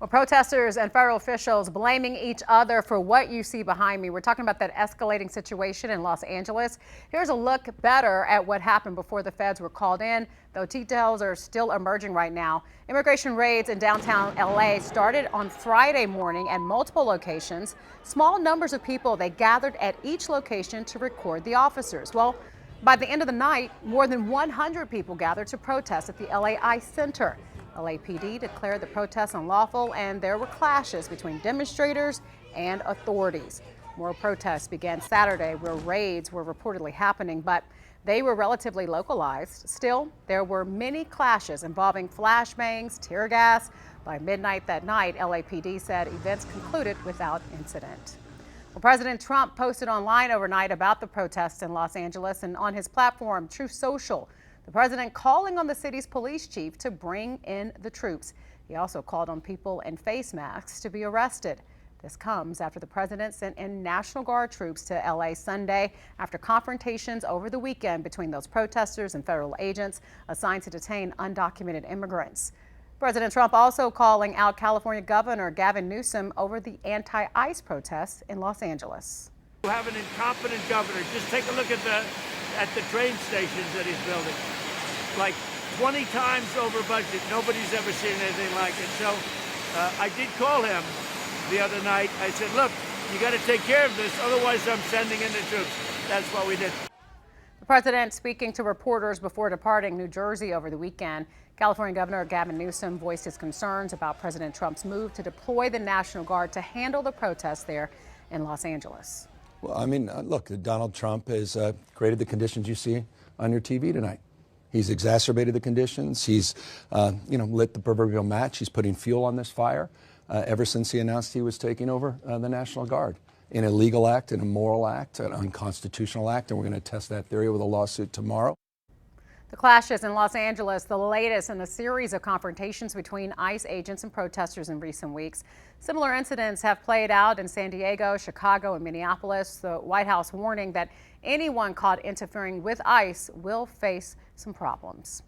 Well, protesters and federal officials blaming each other for what you see behind me. We're talking about that escalating situation in Los Angeles. Here's a look better at what happened before the feds were called in, though details are still emerging right now. Immigration raids in downtown LA started on Friday morning at multiple locations. Small numbers of people, they gathered at each location to record the officers. Well, by the end of the night, more than 100 people gathered to protest at the LA ICE Center. LAPD declared the protests unlawful, and there were clashes between demonstrators and authorities. More protests began Saturday, where raids were reportedly happening, but they were relatively localized. Still, there were many clashes involving flashbangs, tear gas. By midnight that night, LAPD said events concluded without incident. Well, President Trump posted online overnight about the protests in Los Angeles, and on his platform, Truth Social, the president calling on the city's police chief to bring in the troops. He also called on people in face masks to be arrested. This comes after the president sent in National Guard troops to LA Sunday after confrontations over the weekend between those protesters and federal agents assigned to detain undocumented immigrants. President Trump also calling out California Governor Gavin Newsom over the anti-ICE protests in Los Angeles. You have an incompetent governor. Just take a look at the train stations that he's building. Like 20 times over budget. Nobody's ever seen anything like it. So I did call him the other night. I said, look, you got to take care of this. Otherwise, I'm sending in the troops. That's what we did. The president speaking to reporters before departing New Jersey over the weekend. California Governor Gavin Newsom voiced his concerns about President Trump's move to deploy the National Guard to handle the protests there in Los Angeles. Well, I mean, look, Donald Trump has created the conditions you see on your TV tonight. He's exacerbated the conditions. He's, lit the proverbial match. He's putting fuel on this fire ever since he announced he was taking over the National Guard. An illegal act, an immoral act, an unconstitutional act, and we're going to test that theory with a lawsuit tomorrow. The clashes in Los Angeles, the latest in a series of confrontations between ICE agents and protesters in recent weeks. Similar incidents have played out in San Diego, Chicago, and Minneapolis. The White House warning that anyone caught interfering with ICE will face some problems.